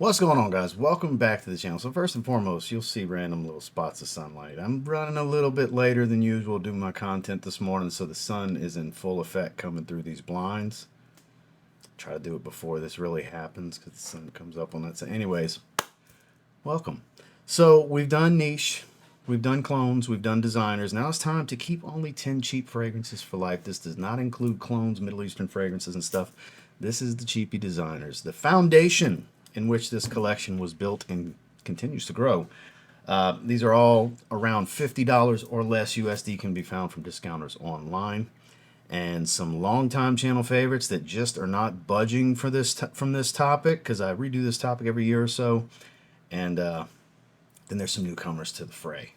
What's going on, guys? Welcome back to the channel. So first and foremost, you'll see random little spots of sunlight. I'm running a little bit later than usual doing my content this morning, so the sun is in full effect coming through these blinds. Try to do it before this really happens because the sun comes up on that side. Anyways, welcome. So we've done niche, we've done clones, we've done designers. Now it's time to keep only 10 cheap fragrances for life. This does not include clones, Middle Eastern fragrances and stuff. This is the cheapy designers, the foundation in which this collection was built and continues to grow. These are all around $50 or less USD, can be found from discounters online. And some longtime channel favorites that just are not budging for this from this topic, because I redo this topic every year or so. And then there's some newcomers to the fray,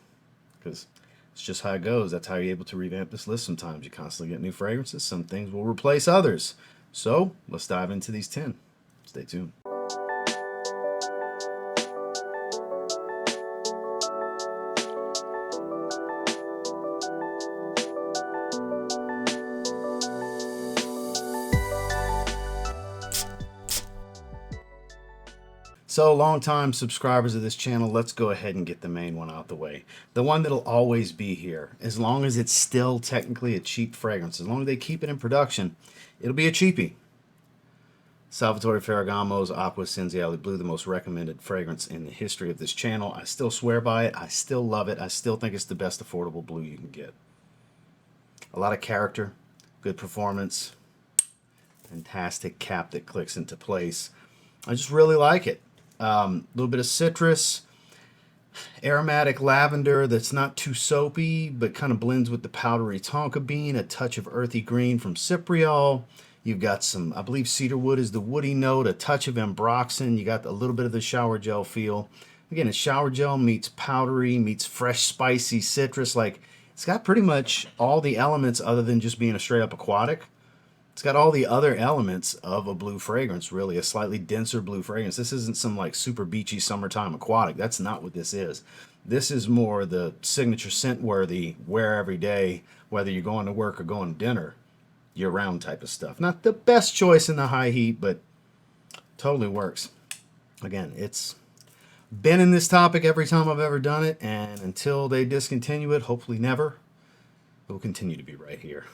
because it's just how it goes. That's how you're able to revamp this list sometimes. You constantly get new fragrances. Some things will replace others. So let's dive into these 10. Stay tuned. So, long-time subscribers of this channel, let's go ahead and get the main one out the way. The one that'll always be here, as long as it's still technically a cheap fragrance. As long as they keep it in production, it'll be a cheapie. Salvatore Ferragamo's Acqua Essenziale Blue, the most recommended fragrance in the history of this channel. I still swear by it. I still love it. I still think it's the best affordable blue you can get. A lot of character, good performance, fantastic cap that clicks into place. I just really like it. A little bit of citrus, aromatic lavender that's not too soapy, but kind of blends with the powdery tonka bean, a touch of earthy green from cypriol. You've got some, I believe cedarwood is the woody note, a touch of ambroxan. You got a little bit of the shower gel feel. Again, it's shower gel meets powdery, meets fresh, spicy citrus. Like, it's got pretty much all the elements other than just being a straight up aquatic. It's got all the other elements of a blue fragrance, really, a slightly denser blue fragrance. This isn't some like super beachy summertime aquatic. That's not what this is. This is more the signature scent worthy, wear every day, whether you're going to work or going to dinner, year round type of stuff. Not the best choice in the high heat, but totally works. Again, it's been in this topic every time I've ever done it, and until they discontinue it, hopefully never, it will continue to be right here.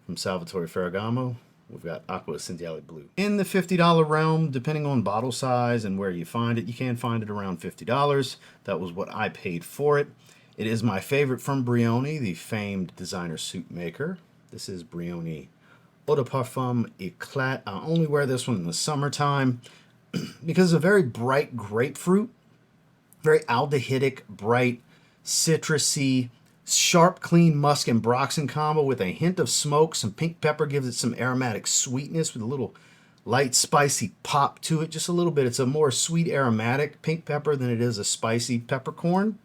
From Salvatore Ferragamo, we've got Acqua Essenziale Blue. In the $50 realm, depending on bottle size and where you find it, you can find it around $50. That was what I paid for it. It is my favorite from Brioni, the famed designer suit maker. This is Brioni Odaparfamat Eclat. I only wear this one in the summertime because it's a very bright grapefruit, very aldehydic, bright, citrusy, sharp, clean musk and ambroxan combo with a hint of smoke. Some pink pepper gives it some aromatic sweetness with a little light, spicy pop to it. Just a little bit. It's a more sweet, aromatic pink pepper than it is a spicy peppercorn.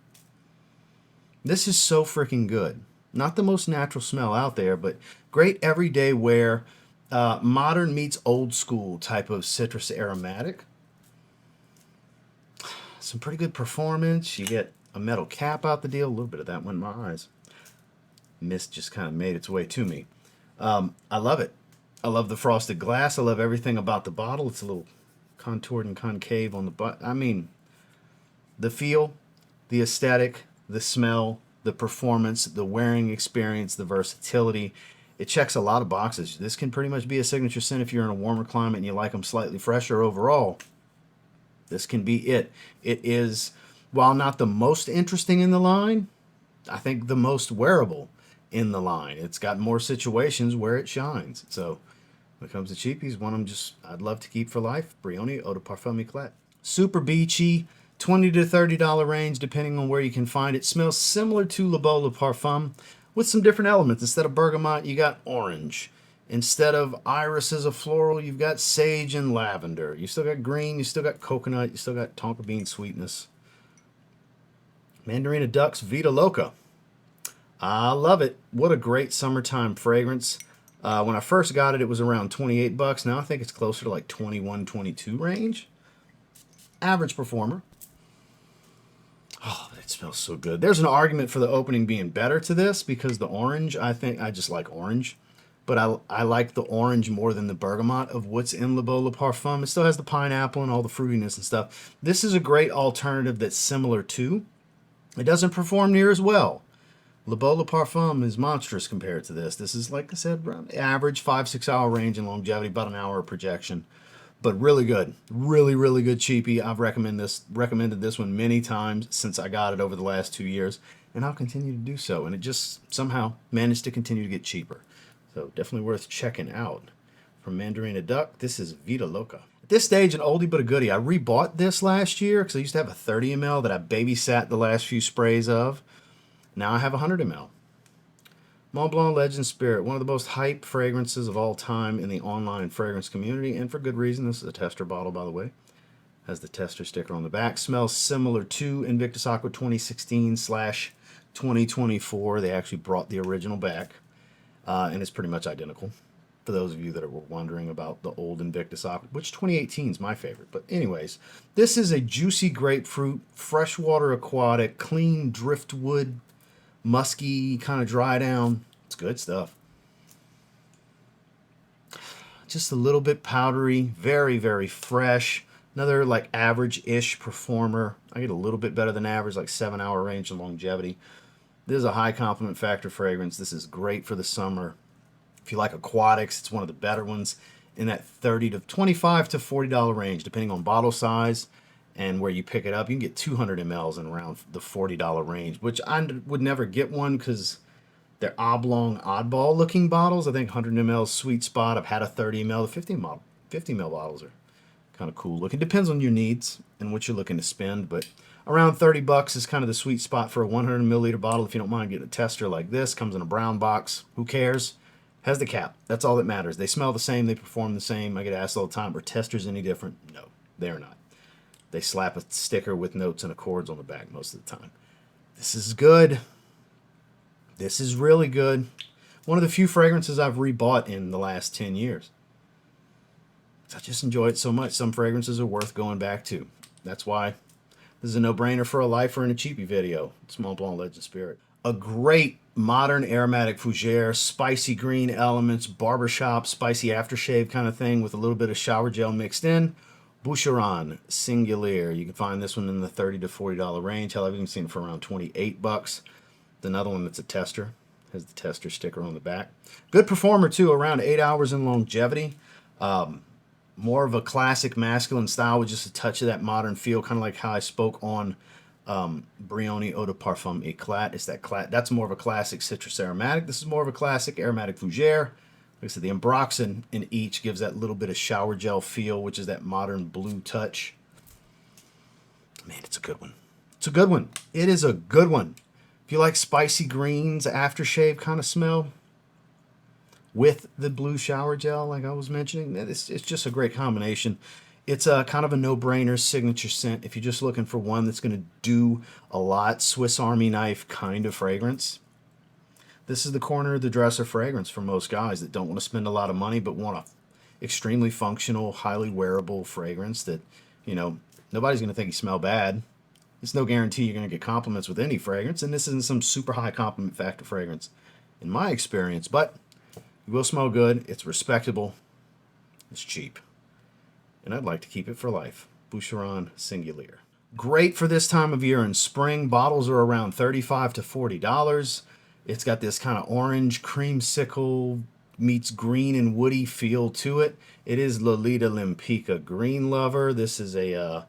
This is so freaking good. Not the most natural smell out there, but great everyday wear. Modern meets old school type of citrus aromatic. Some pretty good performance. You get a metal cap out the deal. A little bit of that went in my eyes. Mist just kind of made its way to me. I love it. I love the frosted glass. I love everything about the bottle. It's a little contoured and concave on the butt. I mean, the feel, the aesthetic, the smell, the performance, the wearing experience, the versatility. It checks a lot of boxes. This can pretty much be a signature scent if you're in a warmer climate and you like them slightly fresher overall. This can be it. It is, while not the most interesting in the line, I think the most wearable in the line. It's got more situations where it shines. So when it comes to cheapies, one of them I'd love to keep for life. Brioni Odaparfamat Eclat. Super beachy, $20 to $30 range depending on where you can find it. Smells similar to Le Beau Le Parfum with some different elements. Instead of bergamot, you got orange. Instead of iris as a floral, you've got sage and lavender. You still got green, you still got coconut, you still got tonka bean sweetness. Mandarina Ducks Vida Loca. I love it. What a great summertime fragrance. When I first got it, it was around 28 bucks. Now I think it's closer to like 21, 22 range. Average performer. Oh, it smells so good. There's an argument for the opening being better to this because the orange, I just like orange. but I like the orange more than the bergamot of what's in Le Beau Le Parfum. It still has the pineapple and all the fruitiness and stuff. This is a great alternative that's similar to. It doesn't perform near as well. Le Beau Le Parfum is monstrous compared to this. This is, like I said, average 5-6 hour range in longevity, about an hour of projection. But really good. Really, really good cheapie. I've recommended this one many times since I got it over the last 2 years, and I'll continue to do so. And it just somehow managed to continue to get cheaper. So definitely worth checking out. From Mandarina Duck, this is Vida Loca. At this stage, an oldie but a goodie. I rebought this last year because I used to have a 30 ml that I babysat the last few sprays of. Now I have 100 ml. Mont Blanc Legend Spirit, one of the most hyped fragrances of all time in the online fragrance community, and for good reason. This is a tester bottle, by the way. Has the tester sticker on the back. Smells similar to Invictus Aqua 2016/2024. They actually brought the original back, and it's pretty much identical. For those of you that were wondering about the old Invictus Aqua, which 2018 is my favorite. But anyways, this is a juicy grapefruit, freshwater aquatic, clean driftwood, musky, kind of dry down. It's good stuff. Just a little bit powdery, very, very fresh. Another like average-ish performer. I get a little bit better than average, like 7 hour range of longevity. This is a high compliment factor fragrance. This is great for the summer. If you like aquatics, it's one of the better ones in that $30 to $25 to $40 range, depending on bottle size and where you pick it up. You can get 200 mLs in around the $40 range, which I would never get one because they're oblong, oddball-looking bottles. I think 100 ml sweet spot. I've had a 30 ml. The 50 ml bottles are kind of cool looking. Depends on your needs and what you're looking to spend, but around 30 bucks is kind of the sweet spot for a 100 milliliter bottle. If you don't mind getting a tester like this, comes in a brown box. Who cares? Has the cap. That's all that matters. They smell the same. They perform the same. I get asked all the time, are testers any different? No, they're not. They slap a sticker with notes and accords on the back most of the time. This is good. This is really good. One of the few fragrances I've rebought in the last 10 years. I just enjoy it so much. Some fragrances are worth going back to. That's why this is a no-brainer for a lifer and a cheapie video. It's Mont Blanc Legend Spirit. A great modern aromatic fougere, spicy green elements, barbershop, spicy aftershave kind of thing with a little bit of shower gel mixed in. Boucheron Singulier. You can find this one in the $30 to $40 range. Hell, I've even seen it for around 28 bucks. Another one that's a tester. Has the tester sticker on the back. Good performer too, around 8 hours in longevity. More of a classic masculine style with just a touch of that modern feel, kind of like how I spoke on Brioni Odaparfamat Eclat. It's that's more of a classic citrus aromatic. This is more of a classic aromatic fougere. Like I said, the ambroxan in each gives that little bit of shower gel feel, which is that modern blue touch. Man, it's a good one. It's a good one. It is a good one. If you like spicy greens, aftershave kind of smell with the blue shower gel, like I was mentioning, it's just a great combination. It's a kind of a no-brainer signature scent. If you're just looking for one that's going to do a lot, Swiss Army knife kind of fragrance, this is the corner of the dresser fragrance for most guys that don't want to spend a lot of money but want a extremely functional, highly wearable fragrance that, you know, nobody's going to think you smell bad. It's no guarantee you're going to get compliments with any fragrance, and this isn't some super high compliment factor fragrance in my experience, but you will smell good. It's respectable. It's cheap. And I'd like to keep it for life. Boucheron Singulier. Great for this time of year in spring. Bottles are around $35 to $40. It's got this kind of orange creamsicle meets green and woody feel to it. It is Lolita Limpika Green Lover. This is a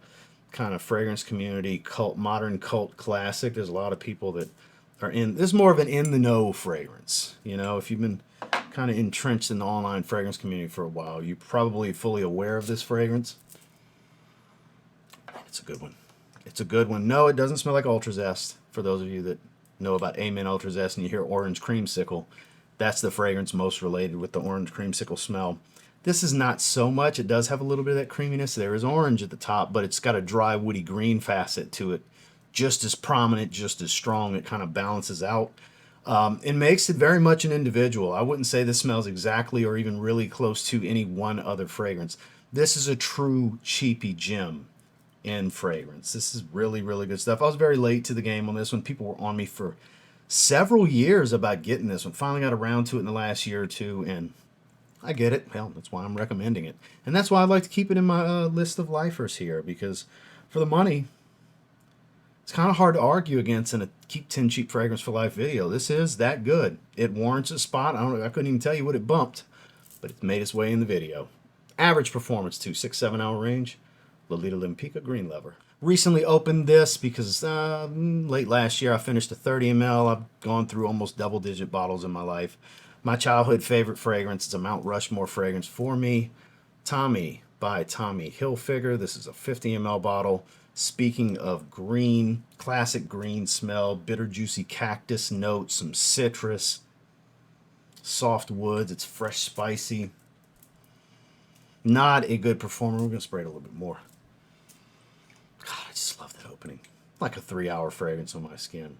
kind of fragrance community modern cult classic. There's a lot of people that are in. This is more of an in-the-know fragrance. You know, if you've been kind of entrenched in the online fragrance community for a while, you're probably fully aware of this fragrance. It's a good one. It's a good one. No, it doesn't smell like Ultra Zest. For those of you that know about Amen Ultra Zest and you hear orange creamsicle, that's the fragrance most related with the orange creamsicle smell. This is not so much. It does have a little bit of that creaminess. There is orange at the top, but it's got a dry, woody green facet to it. Just as prominent, just as strong. It kind of balances out. It makes it very much an individual. I wouldn't say this smells exactly or even really close to any one other fragrance. This is a true cheapie gem in fragrance. This is really, really good stuff. I was very late to the game on this one. People were on me for several years about getting this one. Finally got around to it in the last year or two, and I get it. Hell, that's why I'm recommending it. And that's why I'd like to keep it in my list of lifers here, because for the money, it's kind of hard to argue against in a keep 10 cheap fragrance for life video. This is that good. It warrants a spot. I couldn't even tell you what it bumped, but it's made its way in the video. Average performance too, 6-7 hour range. Lolita Limpika green lever. Recently opened this because late last year I finished a 30 ml. I've gone through almost double-digit bottles in my life. My childhood favorite fragrance. It's a Mount Rushmore fragrance for me. Tommy by Tommy Hilfiger. This is a 50 ml bottle. Speaking of green, classic green smell, bitter juicy cactus notes, some citrus, soft woods. It's fresh, spicy. Not a good performer. We're going to spray it a little bit more. God, I just love that opening. Like a 3-hour fragrance on my skin.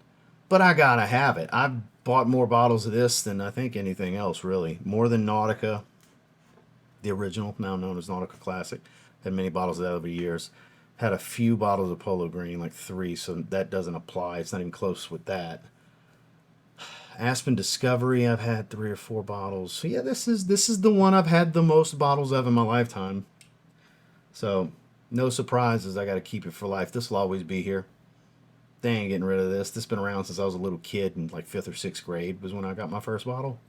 But I gotta have it. I've bought more bottles of this than I think anything else, really. More than Nautica, the original, now known as Nautica Classic. Had many bottles of that over the years. Had a few bottles of Polo Green, like 3, so that doesn't apply. It's not even close with that. Aspen Discovery, I've had 3 or 4 bottles. So yeah, this is the one I've had the most bottles of in my lifetime. So no surprises. I got to keep it for life. This will always be here. They ain't getting rid of this. This has been around since I was a little kid in like 5th or 6th grade was when I got my first bottle.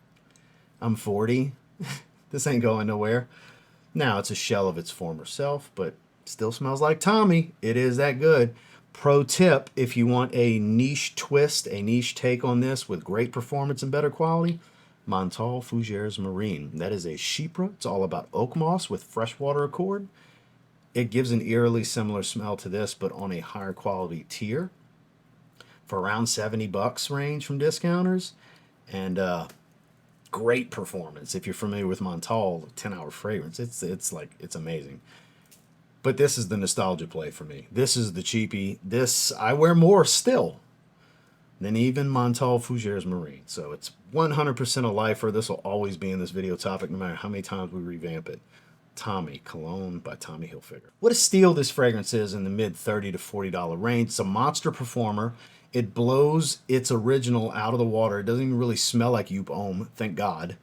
I'm 40. This ain't going nowhere. Now it's a shell of its former self, but still smells like Tommy. It is that good. Pro tip, if you want a niche twist, a niche take on this with great performance and better quality, Montal Fougères Marine. That is a Chypre. It's all about oak moss with freshwater accord. It gives an eerily similar smell to this, but on a higher quality tier for around $70 range from discounters. And great performance. If you're familiar with Montal, 10-hour fragrance, it's amazing. But this is the nostalgia play for me. This is the cheapie. This, I wear more still than even Montal Fougères Marine. So it's 100% a lifer. This will always be in this video topic no matter how many times we revamp it. Tommy Cologne by Tommy Hilfiger. What a steal this fragrance is in the mid $30 to $40 range. It's a monster performer. It blows its original out of the water. It doesn't even really smell like Joop Homme, thank God.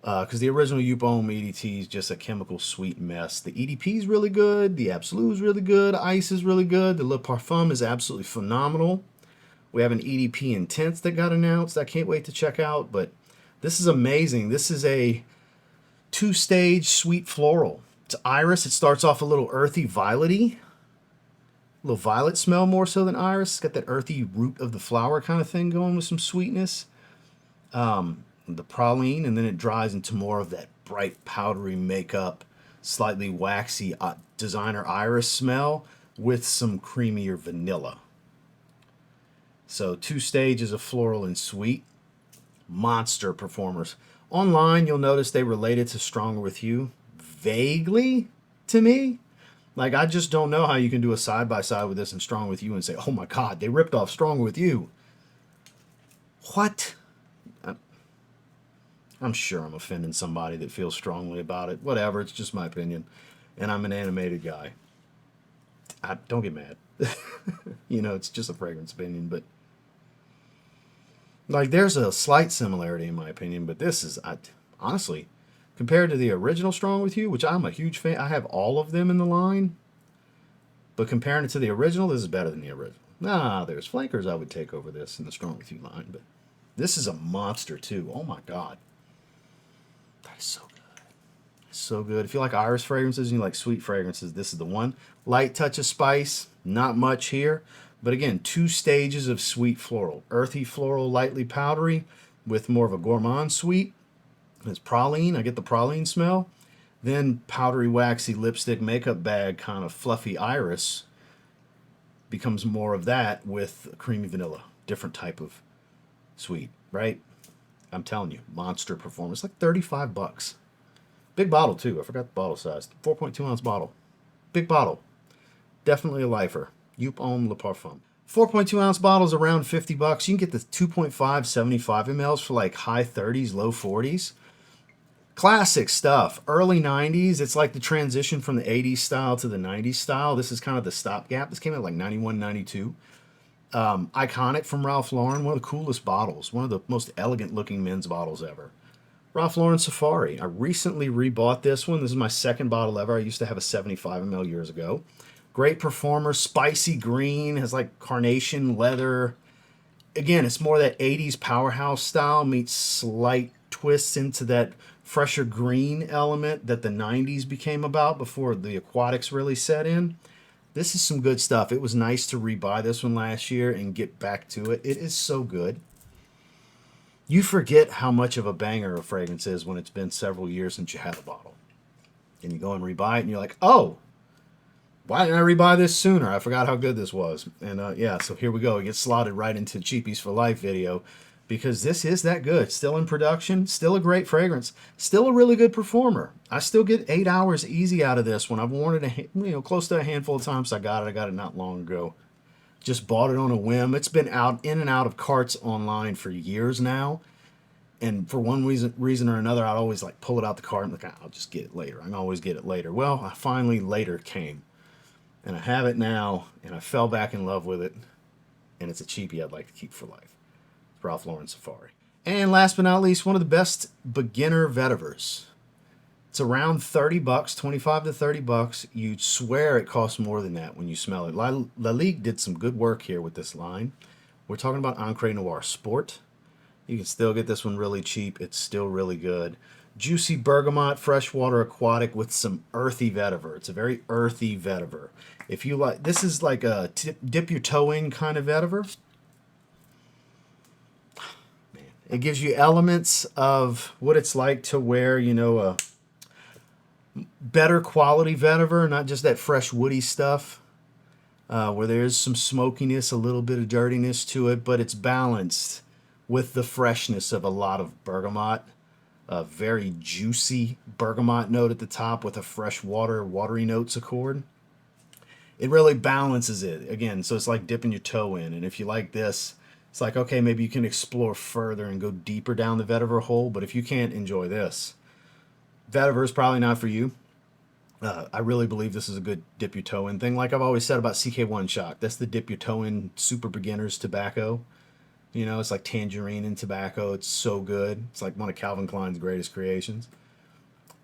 Because the original Joop Homme EDT is just a chemical sweet mess. The EDP is really good. The Absolute is really good. Ice is really good. The Le Parfum is absolutely phenomenal. We have an EDP Intense that got announced. I can't wait to check out. But this is amazing. This is a 2-stage sweet floral. It's iris. It starts off a little earthy, violety. A little violet smell more so than iris. It's got that earthy root of the flower kind of thing going with some sweetness. The praline, and then it dries into more of that bright, powdery makeup, slightly waxy designer iris smell with some creamier vanilla. So 2 stages of floral and sweet. Monster performers. Online, you'll notice they related to Stronger With You vaguely to me. Like, I just don't know how you can do a side-by-side with this and Stronger With You and say, oh my God, they ripped off Stronger With You. What? I'm sure I'm offending somebody that feels strongly about it. Whatever, it's just my opinion. And I'm an animated guy. Don't get mad. You know, it's just a fragrance opinion, but like, there's a slight similarity in my opinion, but this is, honestly, compared to the original Strong With You, which I'm a huge fan, I have all of them in the line, but comparing it to the original, this is better than the original. Nah, there's flankers I would take over this in the Strong With You line, but this is a monster too. Oh my God. That is so good. So good. If you like iris fragrances and you like sweet fragrances, this is the one. Light touch of spice, not much here. But again, 2 stages of sweet floral. Earthy floral, lightly powdery, with more of a gourmand sweet. It's praline. I get the praline smell. Then powdery, waxy lipstick makeup bag, kind of fluffy iris, becomes more of that with creamy vanilla. Different type of sweet, right? I'm telling you, monster performance. Like $35. Big bottle too. I forgot the bottle size. 4.2 ounce bottle. Big bottle. Definitely a lifer. Joop Homme Le Parfum. 4.2 ounce bottles around $50. You can get the 2.5 75 mLs for like high 30s, low 40s. Classic stuff. Early 90s. It's like the transition from the 80s style to the 90s style. This is kind of the stopgap. This came out like 91, 92. Iconic from Ralph Lauren, one of the coolest bottles, one of the most elegant looking men's bottles ever. Ralph Lauren Safari. I recently rebought this one. This is my second bottle ever. I used to have a 75 ml years ago. Great performer, spicy green, has like carnation leather. Again, it's more that 80s powerhouse style meets slight twists into that fresher green element that the 90s became about before the aquatics really set in. This is some good stuff. It was nice to rebuy this one last year and get back to it. It is so good. You forget how much of a banger a fragrance is when it's been several years since you had a bottle. And you go and rebuy it and you're like, oh, why didn't I rebuy this sooner? I forgot how good this was. And yeah, so here we go. It gets slotted right into Cheapies for Life video because this is that good. Still in production, still a great fragrance, still a really good performer. I still get 8 hours easy out of this one. I've worn it close to a handful of times. I got it not long ago. Just bought it on a whim. It's been out in and out of carts online for years now. And for one reason or another, I'd always like pull it out the cart and like, I'll just get it later. I can always get it later. Well, I finally later came. And I have it now, and I fell back in love with it. And it's a cheapie I'd like to keep for life. It's Ralph Lauren Safari. And last but not least, one of the best beginner vetivers. It's around 30 bucks, 25 to 30 bucks. You'd swear it costs more than that when you smell it. Lalique did some good work here with this line. We're talking about Encre Noir Sport. You can still get this one really cheap. It's still really good. Juicy bergamot, freshwater aquatic with some earthy vetiver. It's a very earthy vetiver. If you like, this is like a dip your toe in kind of vetiver. Man, it gives you elements of what it's like to wear, you know, a better quality vetiver, not just that fresh woody stuff, where there's some smokiness, a little bit of dirtiness to it, but it's balanced with the freshness of a lot of bergamot. A very juicy bergamot note at the top with a watery notes accord. It really balances it again, so it's like dipping your toe in. And if you like this, it's like, okay, maybe you can explore further and go deeper down the vetiver hole. But if you can't enjoy this, vetiver is probably not for you. I really believe this is a good dip your toe in thing. Like I've always said about CK1 Shock, that's the dip your toe in super beginners tobacco. You know, it's like tangerine and tobacco. It's so good. It's like one of Calvin Klein's greatest creations.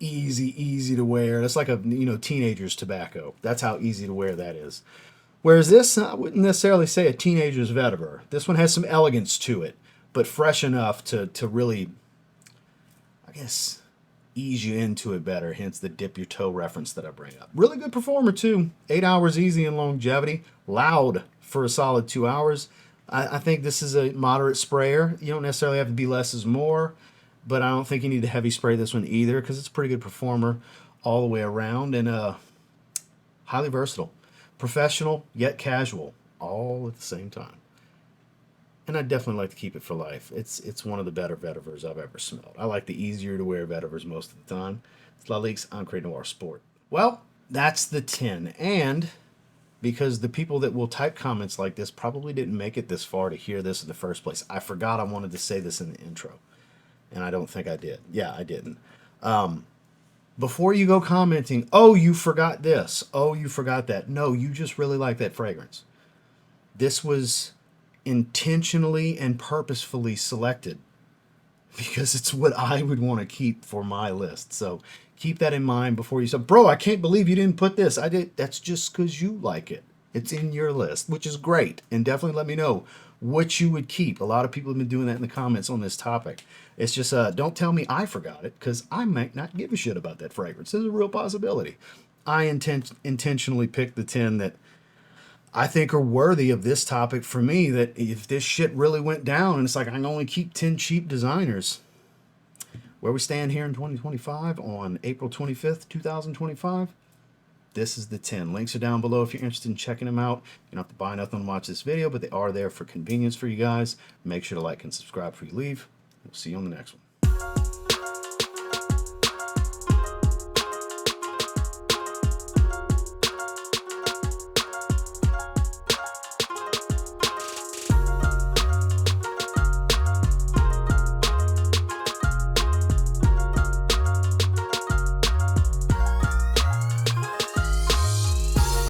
Easy to wear. That's like a, you know, teenager's tobacco. That's how easy to wear that is. Whereas this, I wouldn't necessarily say a teenager's vetiver. This one has some elegance to it, but fresh enough to really, I guess, ease you into it better. Hence the dip your toe reference that I bring up. Really good performer too. 8 hours easy in longevity. Loud for a solid 2 hours. I think this is a moderate sprayer. You don't necessarily have to be less is more, but I don't think you need to heavy spray this one either because it's a pretty good performer all the way around and highly versatile. Professional, yet casual, all at the same time. And I'd definitely like to keep it for life. It's one of the better vetivers I've ever smelled. I like the easier to wear vetivers most of the time. It's Lalique's Encre Noir Sport. Well, that's the 10. And because the people that will type comments like this probably didn't make it this far to hear this in the first place. I forgot I wanted to say this in the intro. And I don't think I did. Yeah, I didn't. Before you go commenting, oh, you forgot this. Oh, you forgot that. No, you just really like that fragrance. This was intentionally and purposefully selected because it's what I would want to keep for my list. So keep that in mind before you say, bro, I can't believe you didn't put this. I did. That's just because you like it. It's in your list, which is great. And definitely let me know what you would keep. A lot of people have been doing that in the comments on this topic. It's just, don't tell me I forgot it because I might not give a shit about that fragrance. There's a real possibility. I intentionally picked the 10 that I think are worthy of this topic for me, that if this shit really went down and it's like I can only keep 10 cheap designers, where we stand here in 2025 on April 25th, 2025, this is the 10. Links are down below if you're interested in checking them out. You don't have to buy nothing to watch this video, but they are there for convenience for you guys. Make sure to like and subscribe before you leave. We'll see you on the next one.